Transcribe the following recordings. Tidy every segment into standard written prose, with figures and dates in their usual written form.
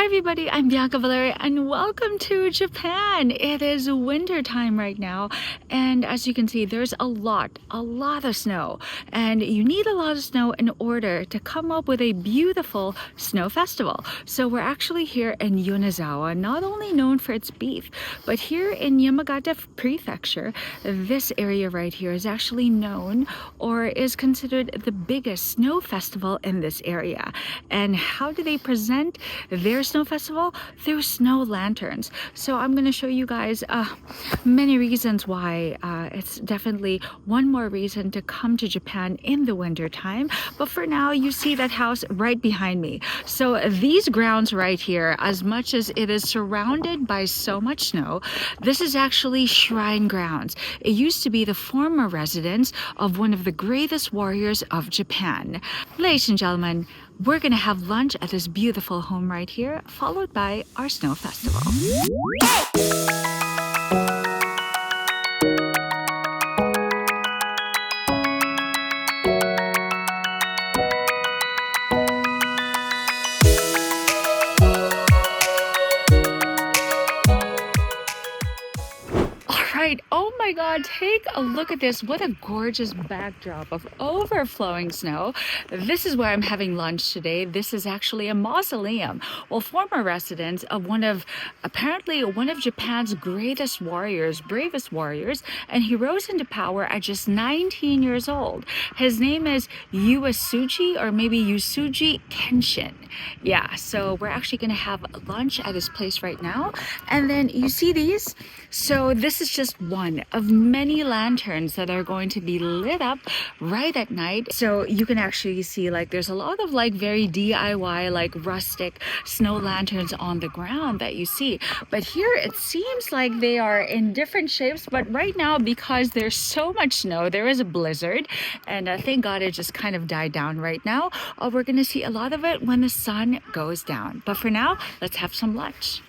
Hi everybody, I'm Bianca Valerio and welcome to Japan. It is winter time right now, and as you can see, there's a lot of snow, and you need a lot of snow in order to come up with a beautiful snow festival. So we're actually here in Yonezawa, not only known for its beef, but here in Yamagata Prefecture, this area right here is actually known or is considered the biggest snow festival in this area. And how do they present their snow festival? Through snow lanterns. So I'm going to show you guys many reasons why it's definitely one more reason to come to Japan in the winter time. But for now, you see that house right behind me. So these grounds right here, as much as it is surrounded by so much snow, this is actually shrine grounds. It used to be the former residence of one of the greatest warriors of Japan. Ladies and gentlemen, we're gonna have lunch at this beautiful home right here, followed by our snow festival. Oh my god, take a look at this. What a gorgeous backdrop of overflowing snow. This is where I'm having lunch today. This is actually a mausoleum, well, former residence of apparently one of Japan's greatest warriors, bravest warriors, and he rose into power at just 19 years old. His name is Uesugi, or maybe Uesugi Kenshin. Yeah, so we're actually gonna have lunch at his place right now. And then you see these? So this is just one of many lanterns that are going to be lit up right at night. So you can actually see there's a lot of very DIY rustic snow lanterns on the ground that you see. But here it seems like they are in different shapes, but right now, because there's so much snow, there is a blizzard, and thank God it just kind of died down right now. We're gonna see a lot of it when the sun goes down. But for now, let's have some lunch.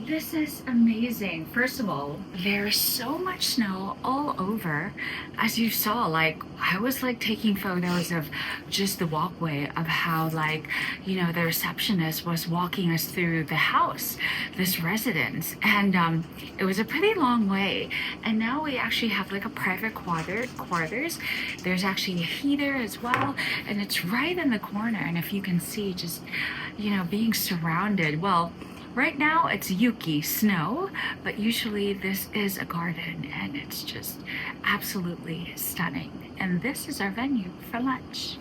This is amazing. First of all, there's so much snow all over. As you saw, I was taking photos of just the walkway of how the receptionist was walking us through the house, this residence, and it was a pretty long way. And now we actually have a private quarters. There's actually a heater as well, and it's right in the corner. And if you can see, just being surrounded, well, right now it's Yuki, snow, but usually this is a garden, and it's just absolutely stunning. And this is our venue for lunch.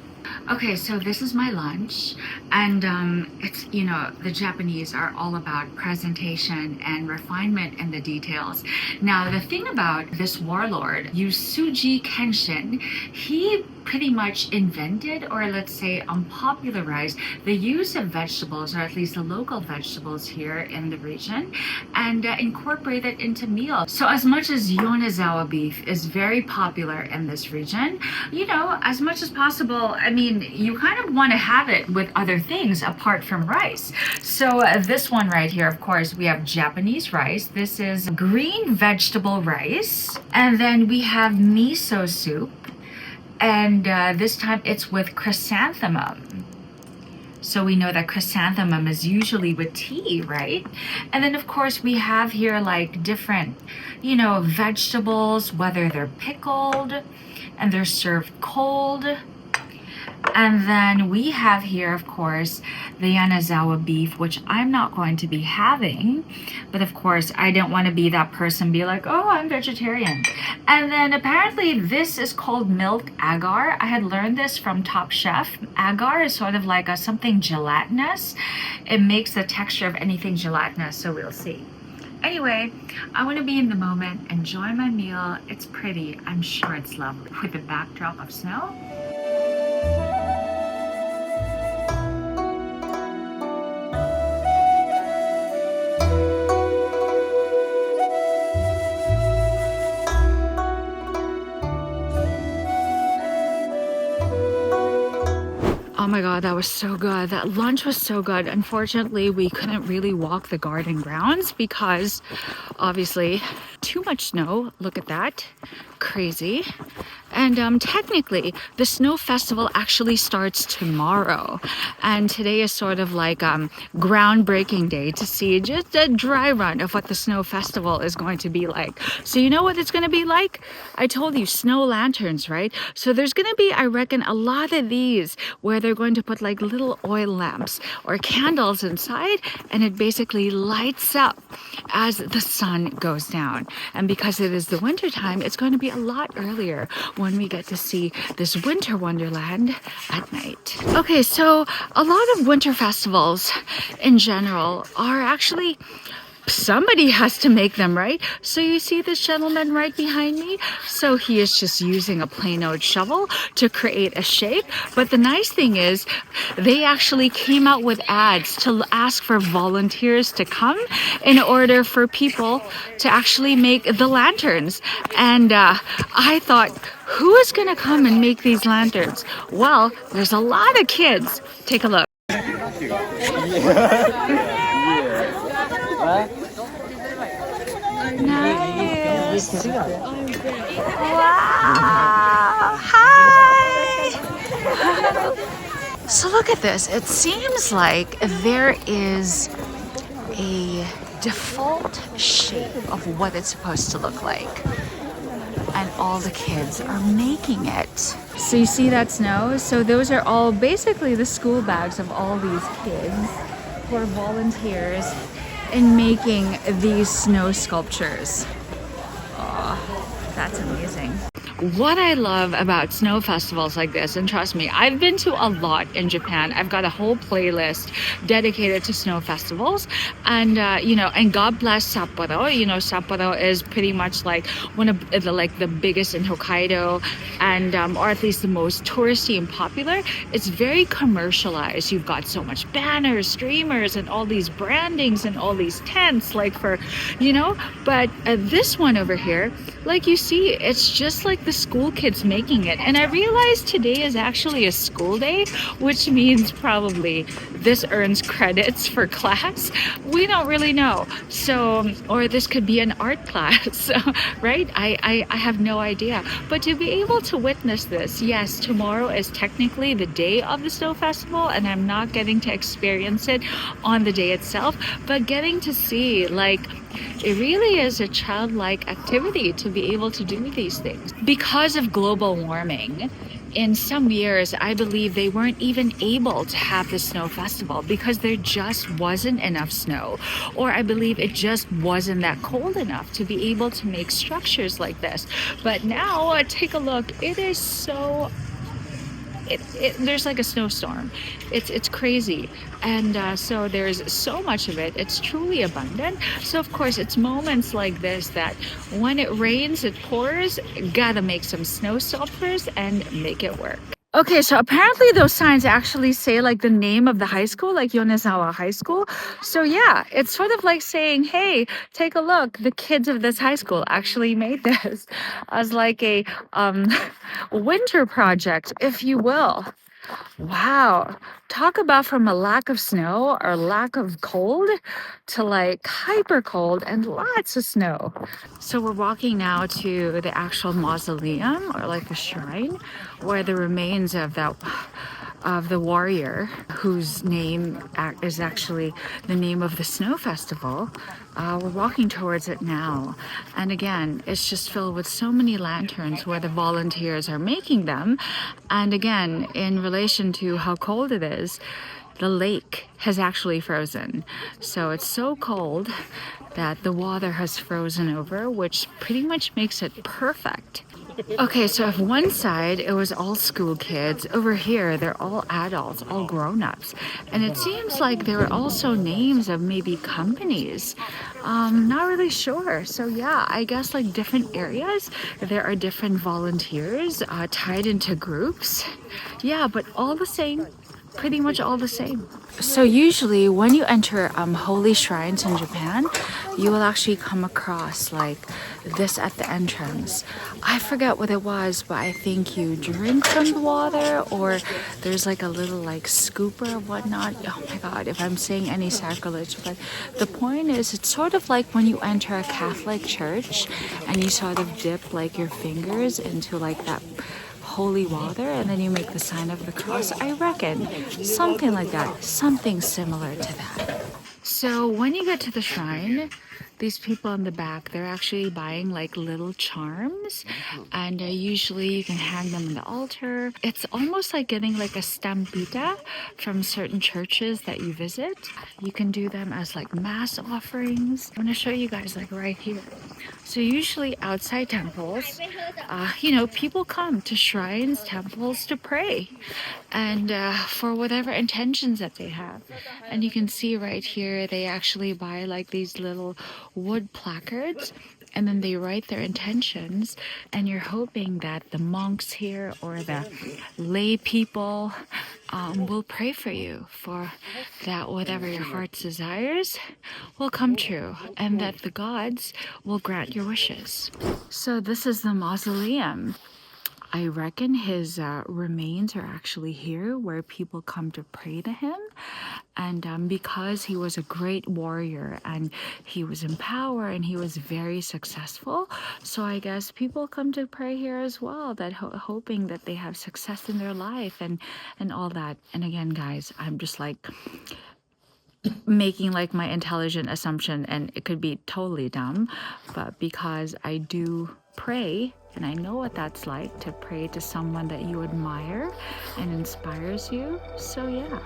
Okay, so this is my lunch, and it's, the Japanese are all about presentation and refinement in the details. Now, the thing about this warlord, Uesugi Kenshin, he pretty much invented, or let's say unpopularized, the use of vegetables, or at least the local vegetables here in the region, and incorporate it into meals. So as much as Yonezawa beef is very popular in this region, as much as possible, I mean, mean, you kind of want to have it with other things apart from rice. So this one right here, of course, we have Japanese rice. This is green vegetable rice. And then we have miso soup. And this time it's with chrysanthemum. So we know that chrysanthemum is usually with tea, right? And then of course we have here like different, you know, vegetables, whether they're pickled and they're served cold. And then we have here, of course, the Yonezawa beef, which I'm not going to be having. But of course, I don't want to be that person, be like, oh, I'm vegetarian. And then apparently this is called milk agar. I had learned this from Top Chef. Agar is sort of like something gelatinous. It makes the texture of anything gelatinous, so we'll see. Anyway, I want to be in the moment, enjoy my meal. It's pretty. I'm sure it's lovely with the backdrop of snow. Oh my god, that was so good. That lunch was so good. Unfortunately, we couldn't really walk the garden grounds because obviously too much snow. Look at that. Crazy. And technically, the snow festival actually starts tomorrow. And today is sort of like groundbreaking day to see just a dry run of what the snow festival is going to be like. So you know what it's going to be like? I told you, snow lanterns, right? So there's going to be, I reckon, a lot of these where they're going to put like little oil lamps or candles inside, and it basically lights up as the sun goes down. And because it is the winter time, it's going to be a lot earlier when we get to see this winter wonderland at night. Okay, so a lot of winter festivals in general are actually, somebody has to make them, right? So you see this gentleman right behind me? So he is just using a plain old shovel to create a shape. But the nice thing is they actually came out with ads to ask for volunteers to come in order for people to actually make the lanterns. And I thought, who is going to come and make these lanterns? Well, there's a lot of kids. Take a look. Nice. Wow. Hi. So look at this. It seems like there is a default shape of what it's supposed to look like. And all the kids are making it. So you see that snow? So those are all basically the school bags of all these kids who are volunteers in making these snow sculptures. Oh, that's amazing. What I love about snow festivals like this, and trust me, I've been to a lot in Japan. I've got a whole playlist dedicated to snow festivals. And, you know, and God bless Sapporo. You know, Sapporo is pretty much like one of the biggest in Hokkaido, and or at least the most touristy and popular. It's very commercialized. You've got so much banners, streamers, and all these brandings and all these tents, like for, you know, but this one over here, like you see, it's just like the school kids making it. And I realized today is actually a school day, which means probably this earns credits for class. We don't really know. So, or this could be an art class, right? I have no idea. But to be able to witness this, yes, tomorrow is technically the day of the snow festival, and I'm not getting to experience it on the day itself, but getting to see, like, it really is a childlike activity to be able to do these things. Because of global warming, in some years, I believe they weren't even able to have the snow festival because there just wasn't enough snow. Or I believe it just wasn't that cold enough to be able to make structures like this. But now, take a look. It is so... there's like a snowstorm. It's crazy. And so there's so much of it. It's truly abundant. So of course it's moments like this that when it rains, it pours. Gotta make some snow sculptures and make it work. Okay, so apparently those signs actually say like the name of the high school, like Yonezawa High School. So yeah, it's sort of like saying, hey, take a look, the kids of this high school actually made this as like a winter project, if you will. Wow. Talk about from a lack of snow or lack of cold to like hyper cold and lots of snow. So we're walking now to the actual mausoleum or like a shrine where the remains of that of the warrior whose name is actually the name of the snow festival. We're walking towards it now. And again, it's just filled with so many lanterns where the volunteers are making them. And again, in relation to how cold it is, the lake has actually frozen. So it's so cold that the water has frozen over, which pretty much makes it perfect. Okay, so if one side it was all school kids, over here they're all adults, all grown-ups. And it seems like there were also names of maybe companies. Not really sure. So yeah, I guess like different areas, there are different volunteers tied into groups. Yeah, but all the same, pretty much all the same. So usually when you enter holy shrines in Japan, you will actually come across like this at the entrance. I forget what it was, but I think you drink from the water or there's like a little like scooper or whatnot. Oh my god, if I'm saying any sacrilege, but the point is it's sort of like when you enter a Catholic church and you sort of dip like your fingers into like that holy water and then you make the sign of the cross. I reckon something like that, something similar to that. So when you get to the shrine, these people in the back, they're actually buying like little charms and usually you can hang them on the altar. It's almost like getting like a stampita from certain churches that you visit. You can do them as like mass offerings. I'm going to show you guys like right here. So usually outside temples, people come to shrines, temples to pray and for whatever intentions that they have. And you can see right here, they actually buy like these little wood placards and then they write their intentions and you're hoping that the monks here or the lay people will pray for you for that whatever your heart's desires will come true and that the gods will grant your wishes. So this is the mausoleum. I reckon his remains are actually here where people come to pray to him. And because he was a great warrior and he was in power and he was very successful, so I guess people come to pray here as well, that hoping that they have success in their life and all that. And again, guys, I'm just like making like my intelligent assumption and it could be totally dumb, but because I do pray and I know what that's like to pray to someone that you admire and inspires you, so yeah.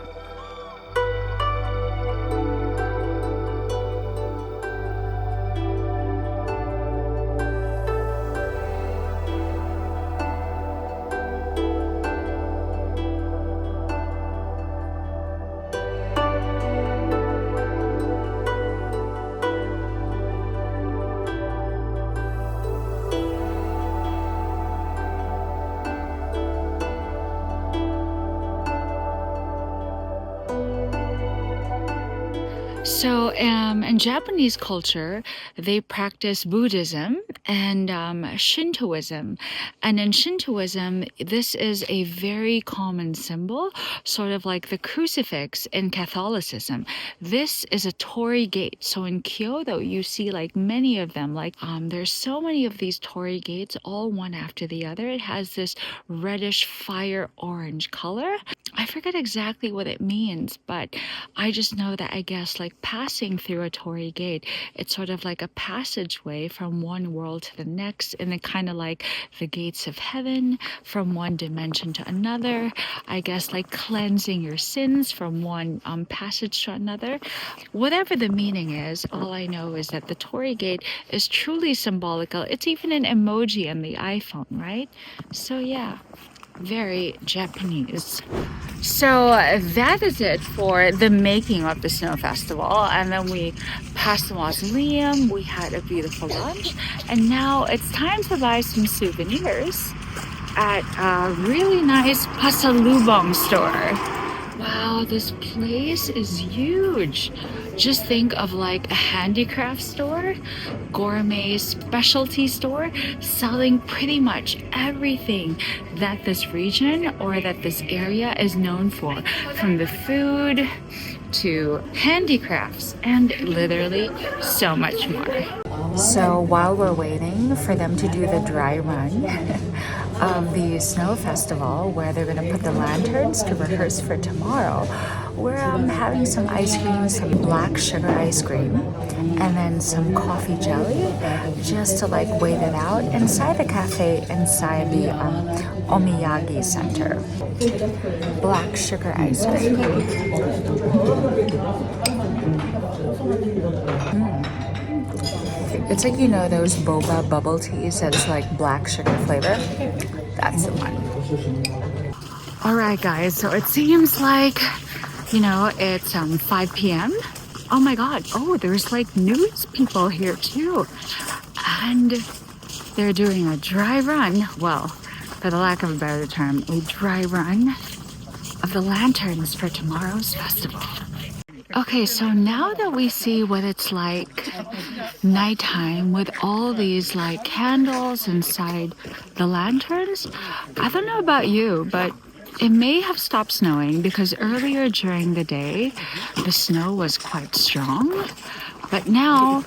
So in Japanese culture, they practice Buddhism and Shintoism. And in Shintoism, this is a very common symbol, sort of like the crucifix in Catholicism. This is a torii gate. So in Kyoto, you see like many of them. Like there's so many of these torii gates, all one after the other. It has this reddish fire orange color. I forget exactly what it means, but I just know that I guess like passing through a torii gate, it's sort of like a passageway from one world to the next, and then kind of like the gates of heaven from one dimension to another. I guess like cleansing your sins from one passage to another. Whatever the meaning is, all I know is that the torii gate is truly symbolical. It's even an emoji on the iPhone, right? So yeah, very Japanese. So that is it for the making of the snow festival, and then we passed the mausoleum, we had a beautiful lunch, and now it's time to buy some souvenirs at a really nice pasalubong store. Wow, this place is huge. Just think of like a handicraft store, gourmet specialty store, selling pretty much everything that this region or that this area is known for, from the food to handicrafts and literally so much more. So while we're waiting for them to do the dry run of the snow festival where they're going to put the lanterns to rehearse for tomorrow, we're having some ice cream, some black sugar ice cream, and then some coffee jelly just to like wait it out inside the cafe inside the omiyage center. Black sugar ice cream. It's like, you know, those boba bubble teas that's like black sugar flavor. That's the one. All right, guys. So it seems like, you know, it's 5 p.m. Oh my God. Oh, there's like news people here too. And they're doing a dry run. Well, for the lack of a better term, a dry run of the lanterns for tomorrow's festival. Okay, so now that we see what it's like nighttime with all these like candles inside the lanterns, I don't know about you, but it may have stopped snowing because earlier during the day, the snow was quite strong. But now,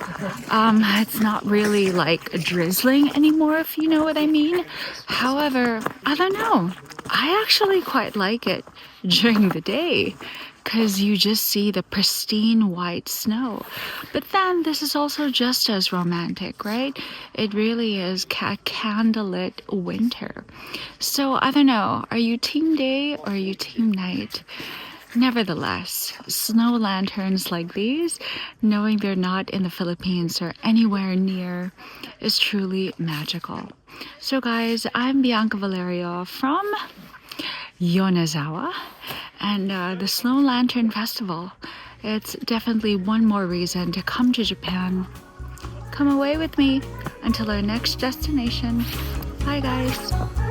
it's not really like drizzling anymore, if you know what I mean. However, I don't know. I actually quite like it during the day because you just see the pristine white snow. But then this is also just as romantic, right? It really is candlelit winter. So I don't know. Are you team day or are you team night? Nevertheless, snow lanterns like these, knowing they're not in the Philippines or anywhere near, is truly magical. So guys, I'm Bianca Valerio from Yonezawa, and the Snow Lantern Festival. It's definitely one more reason to come to Japan. Come away with me until our next destination. Bye guys.